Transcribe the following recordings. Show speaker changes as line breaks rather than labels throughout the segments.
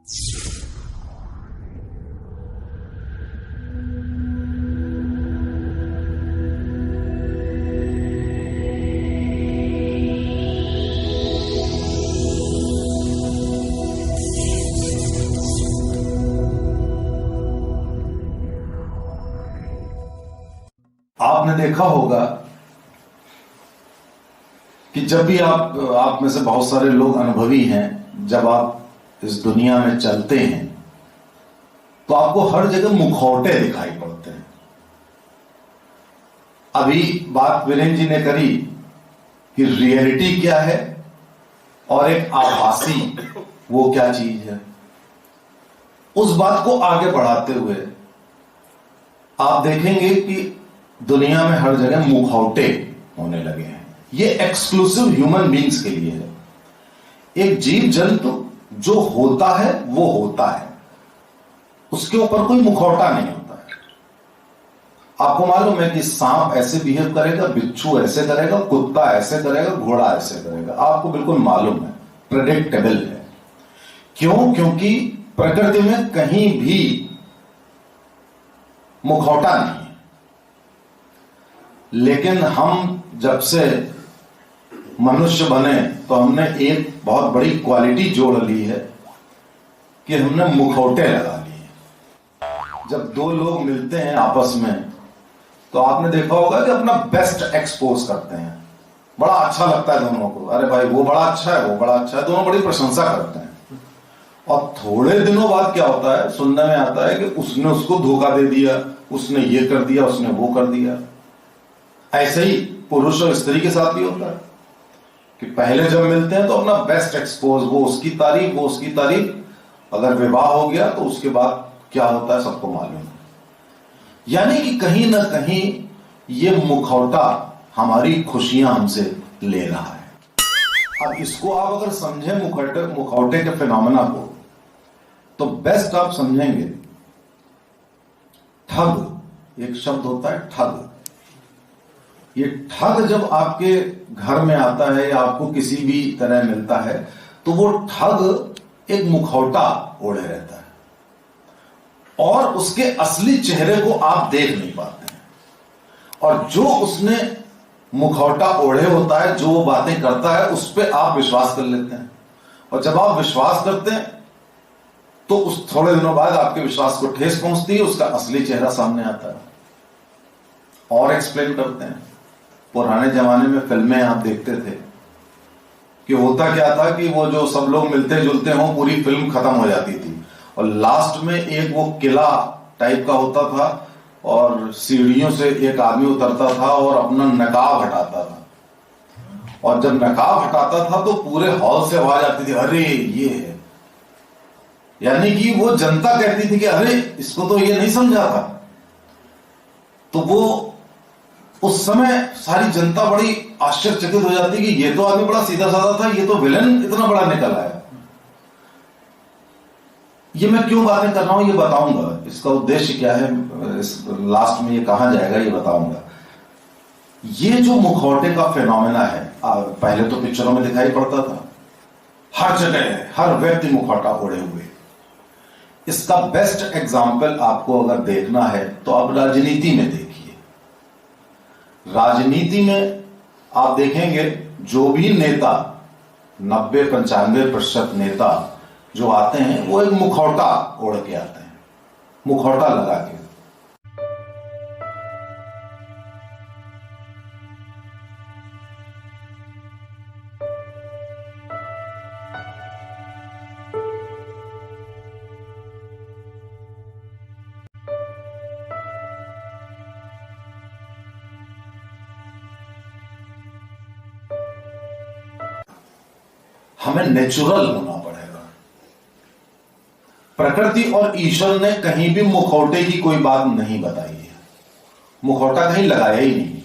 आपने देखा होगा कि जब भी आप में से बहुत सारे लोग अनुभवी हैं, जब आप इस दुनिया में चलते हैं तो आपको हर जगह मुखौटे दिखाई पड़ते हैं। अभी बात वीरेंद्र जी ने करी कि रियलिटी क्या है और एक आभासी वो क्या चीज है। उस बात को आगे बढ़ाते हुए आप देखेंगे कि दुनिया में हर जगह मुखौटे होने लगे हैं। ये एक्सक्लूसिव ह्यूमन बींग्स के लिए है। एक जीव जंतु जो होता है वो होता है, उसके ऊपर कोई मुखौटा नहीं होता है। आपको मालूम है कि सांप ऐसे बिहेव करेगा, बिच्छू ऐसे करेगा, कुत्ता ऐसे करेगा, घोड़ा ऐसे करेगा। आपको बिल्कुल मालूम है, प्रेडिक्टेबल है। क्यों? क्योंकि प्रकृति में कहीं भी मुखौटा नहीं है। लेकिन हम जब से मनुष्य बने तो हमने एक बहुत बड़ी क्वालिटी जोड़ ली है कि हमने मुखौटे लगा लिए। जब दो लोग मिलते हैं आपस में तो आपने देखा होगा कि अपना बेस्ट एक्सपोज करते हैं। बड़ा अच्छा लगता है दोनों को, अरे भाई वो बड़ा अच्छा है, वो बड़ा अच्छा है, दोनों बड़ी प्रशंसा करते हैं। और थोड़े दिनों बाद क्या होता है, सुनने में आता है कि उसने उसको धोखा दे दिया, उसने ये कर दिया, उसने वो कर दिया। ऐसे ही पुरुष और स्त्री के साथ भी होता है कि पहले जब मिलते हैं तो अपना बेस्ट एक्सपोज, वो उसकी तारीफ, वो उसकी तारीफ। अगर विवाह हो गया तो उसके बाद क्या होता है सबको मालूम है। यानी कि कहीं ना कहीं ये मुखौटा हमारी खुशियां हमसे ले रहा है। अब इसको आप अगर समझें मुखौटे के फिनोमेना को, तो बेस्ट आप समझेंगे ठग। एक शब्द होता है ठग। ये ठग जब आपके घर में आता है या आपको किसी भी तरह मिलता है तो वो ठग एक मुखौटा ओढ़े रहता है और उसके असली चेहरे को आप देख नहीं पाते हैं। और जो उसने मुखौटा ओढ़े होता है, जो वो बातें करता है, उस पर आप विश्वास कर लेते हैं। और जब आप विश्वास करते हैं तो उस थोड़े दिनों बाद आपके विश्वास को ठेस पहुंचती है, उसका असली चेहरा सामने आता है। और एक्सप्लेन करते हैं, पुराने जमाने में फिल्में आप देखते थे कि होता क्या था कि वो जो सब लोग मिलते जुलते हों, पूरी फिल्म खत्म हो जाती थी और लास्ट में एक वो किला टाइप का होता था और सीढ़ियों से एक आदमी उतरता था और अपना नकाब हटाता था। और जब नकाब हटाता था तो पूरे हॉल से आवाज आती थी, अरे ये है। यानी कि वो जनता कहती थी कि अरे इसको तो ये नहीं समझा था। तो वो उस समय सारी जनता बड़ी आश्चर्यचकित हो जाती कि ये तो आदमी बड़ा सीधा साधा था, ये तो विलन इतना बड़ा निकल आया। ये मैं क्यों बातें कर रहा हूं ये बताऊंगा, इसका उद्देश्य क्या है, लास्ट में ये कहां जाएगा ये बताऊंगा। ये जो मुखौटे का फिनोमेना है, पहले तो पिक्चरों में दिखाई पड़ता था, हर जगह हर व्यक्ति मुखौटा ओढ़े हुए। इसका बेस्ट एग्जाम्पल आपको अगर देखना है तो आप राजनीति में देखिए। राजनीति में आप देखेंगे जो भी नेता, 90-95% नेता जो आते हैं वो एक मुखौटा ओढ़ के आते हैं, मुखौटा लगा के। हमें नेचुरल होना पड़ेगा। प्रकृति और ईश्वर ने कहीं भी मुखौटे की कोई बात नहीं बताई है, मुखौटा कहीं लगाया ही नहीं।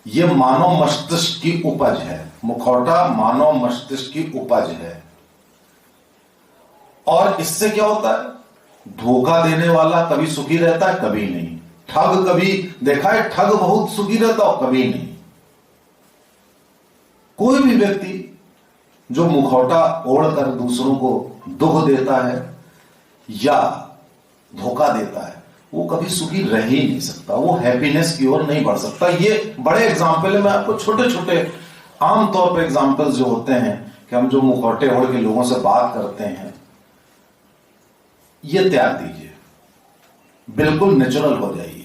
यह मानव मस्तिष्क की उपज है, मुखौटा मानव मस्तिष्क की उपज है। और इससे क्या होता है, धोखा देने वाला कभी सुखी रहता है, कभी नहीं। ठग कभी देखा है, ठग बहुत सुखी रहता हो, कभी नहीं। कोई भी व्यक्ति जो मुखौटा ओढ़कर दूसरों को दुख देता है या धोखा देता है, वो कभी सुखी रह ही नहीं सकता, वो हैप्पीनेस की ओर नहीं बढ़ सकता। ये बड़े एग्जाम्पल है, मैं आपको छोटे छोटे आमतौर पर एग्जाम्पल्स जो होते हैं कि हम जो मुखौटे ओढ़ के लोगों से बात करते हैं, ये त्याग दीजिए, बिल्कुल नेचुरल हो जाइए।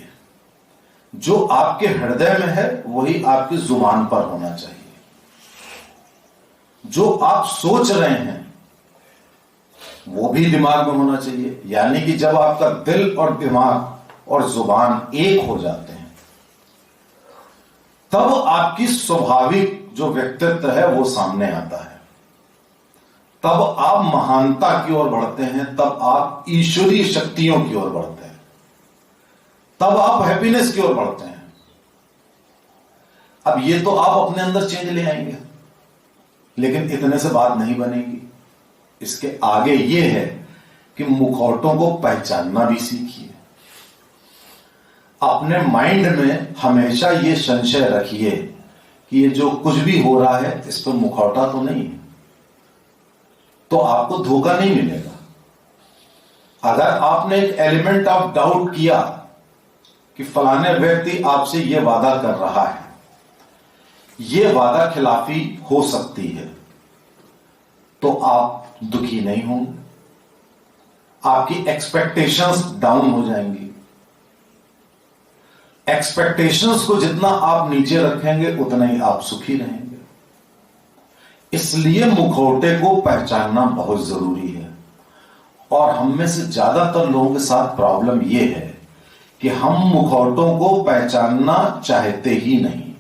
जो आपके हृदय में है वही आपकी जुबान पर होना चाहिए। जो आप सोच रहे हैं वो भी दिमाग में होना चाहिए। यानी कि जब आपका दिल और दिमाग और जुबान एक हो जाते हैं, तब आपकी स्वाभाविक जो व्यक्तित्व है वो सामने आता है। तब आप महानता की ओर बढ़ते हैं, तब आप ईश्वरीय शक्तियों की ओर बढ़ते हैं, तब आप हैप्पीनेस की ओर बढ़ते हैं। अब ये तो आप अपने अंदर चेंज ले आएंगे, लेकिन इतने से बात नहीं बनेगी। इसके आगे ये है कि मुखौटों को पहचानना भी सीखिए। अपने माइंड में हमेशा ये संशय रखिए कि ये जो कुछ भी हो रहा है इस पर मुखौटा तो नहीं है, तो आपको धोखा नहीं मिलेगा। अगर आपने एक एलिमेंट ऑफ डाउट किया कि फलाने व्यक्ति आपसे यह वादा कर रहा है, यह वादा खिलाफी हो सकती है, तो आप दुखी नहीं होंगे, आपकी एक्सपेक्टेशंस डाउन हो जाएंगी। एक्सपेक्टेशंस को जितना आप नीचे रखेंगे उतना ही आप सुखी रहेंगे। इसलिए मुखौटे को पहचानना बहुत जरूरी है। और हम में से ज्यादातर लोगों के साथ प्रॉब्लम यह है कि हम मुखौटों को पहचानना चाहते ही नहीं।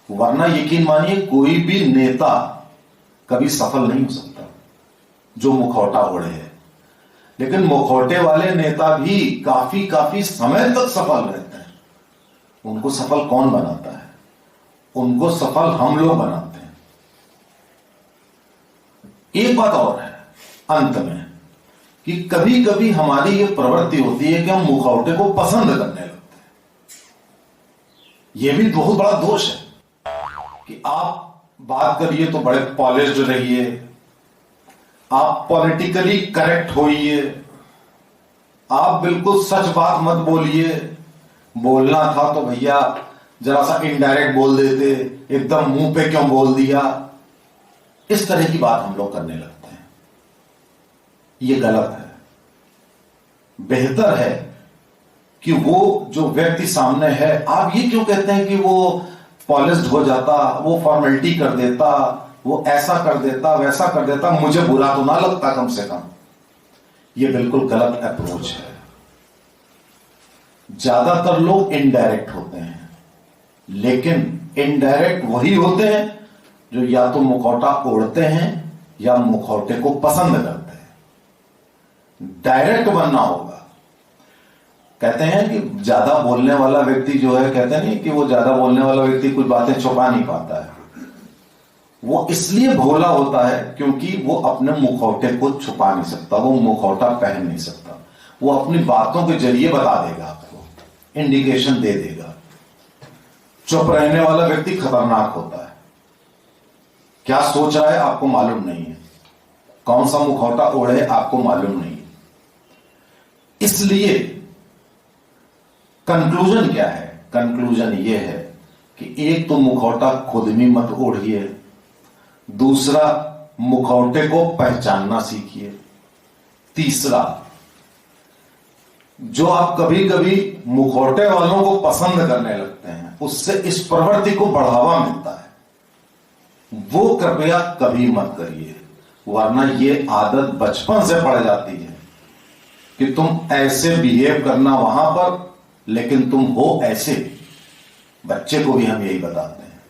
वरना यकीन मानिए कोई भी नेता कभी सफल नहीं हो सकता जो मुखौटा ओढ़े है। लेकिन मुखौटे वाले नेता भी काफी समय तक सफल रहते हैं। उनको सफल कौन बनाता है? उनको सफल हम लोग बनाते हैं। एक बात और है अंत में कि कभी कभी हमारी ये प्रवृत्ति होती है कि हम मुखौटे को पसंद करने लगते हैं। यह भी बहुत बड़ा दोष है कि आप बात करिए तो बड़े पॉलिश्ड रहिए, आप पॉलिटिकली करेक्ट होइए, आप बिल्कुल सच बात मत बोलिए। बोलना था तो भैया जरा सा इनडायरेक्ट बोल देते, एकदम मुंह पे क्यों बोल दिया। इस तरह की बात हम लोग करने लगते हैं। यह गलत है। बेहतर है कि वो जो व्यक्ति सामने है, आप ये क्यों कहते हैं कि वो पॉलिश्ड हो जाता, वो फॉर्मेलिटी कर देता, वो ऐसा कर देता, वैसा कर देता, मुझे बुरा तो ना लगता कम से कम। ये बिल्कुल गलत अप्रोच है। ज्यादातर लोग इनडायरेक्ट होते हैं, लेकिन इनडायरेक्ट वही होते हैं जो या तो मुखौटा ओढ़ते हैं या मुखौटे को पसंद करते हैं। डायरेक्ट बनना होगा। कहते हैं कि ज्यादा बोलने वाला व्यक्ति जो है, कहते नहीं कि वो ज्यादा बोलने वाला व्यक्ति कुछ बातें छुपा नहीं पाता है। वो इसलिए भोला होता है क्योंकि वो अपने मुखौटे को छुपा नहीं सकता, वो मुखौटा पहन नहीं सकता। वो अपनी बातों के जरिए बता देगा, आपको इंडिकेशन दे देगा। चुप रहने वाला व्यक्ति खतरनाक होता है। क्या सोच रहा है आपको मालूम नहीं है, कौन सा मुखौटा ओढ़े आपको मालूम नहीं है। इसलिए कंक्लूजन क्या है? कंक्लूजन यह है कि एक तो मुखौटा खुद भी मत ओढ़िए, दूसरा मुखौटे को पहचानना सीखिए, तीसरा जो आप कभी कभी मुखौटे वालों को पसंद करने लगते हैं, उससे इस प्रवृत्ति को बढ़ावा मिलता है, वो कृपया कभी मत करिए। वरना ये आदत बचपन से पड़ जाती है कि तुम ऐसे बिहेव करना वहां पर, लेकिन तुम हो ऐसे। बच्चे को भी हम यही बताते हैं।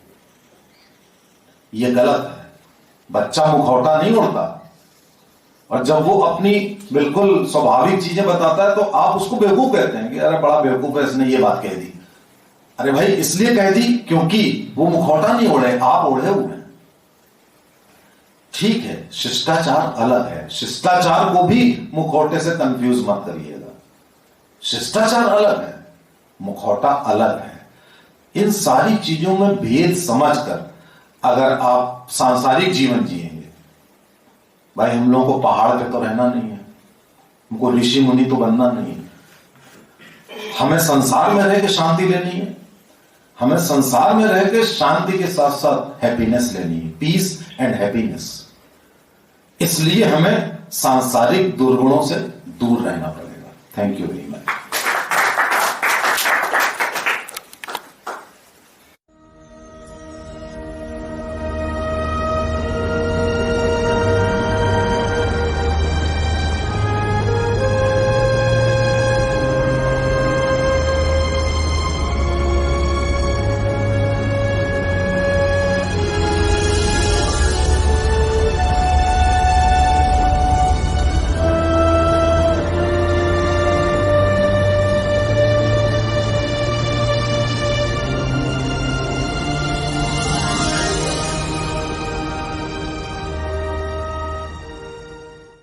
यह गलत है। बच्चा मुखौटा नहीं ओढ़ता, और जब वो अपनी बिल्कुल स्वाभाविक चीजें बताता है तो आप उसको बेवकूफ कहते हैं कि अरे बड़ा बेवकूफ है, इसने ये बात कह दी। अरे भाई इसलिए कह दी क्योंकि वो मुखौटा नहीं ओढ़े, आप ओढ़े हुए हैं। ठीक है, शिष्टाचार अलग है। शिष्टाचार को भी मुखौटे से कंफ्यूज मत करिएगा। शिष्टाचार अलग है, मुखौटा अलग है। इन सारी चीजों में भेद समझकर अगर आप सांसारिक जीवन जिएंगे भाई हम लोगों को पहाड़ पे तो रहना नहीं है, हमको ऋषि मुनि तो बनना नहीं है। हमें संसार में रह के शांति लेनी है, हमें संसार में रह के शांति के साथ साथ हैप्पीनेस लेनी है, पीस एंड हैप्पीनेस। इसलिए हमें सांसारिक दुर्गुणों से दूर रहना पड़ेगा। Thank you very much.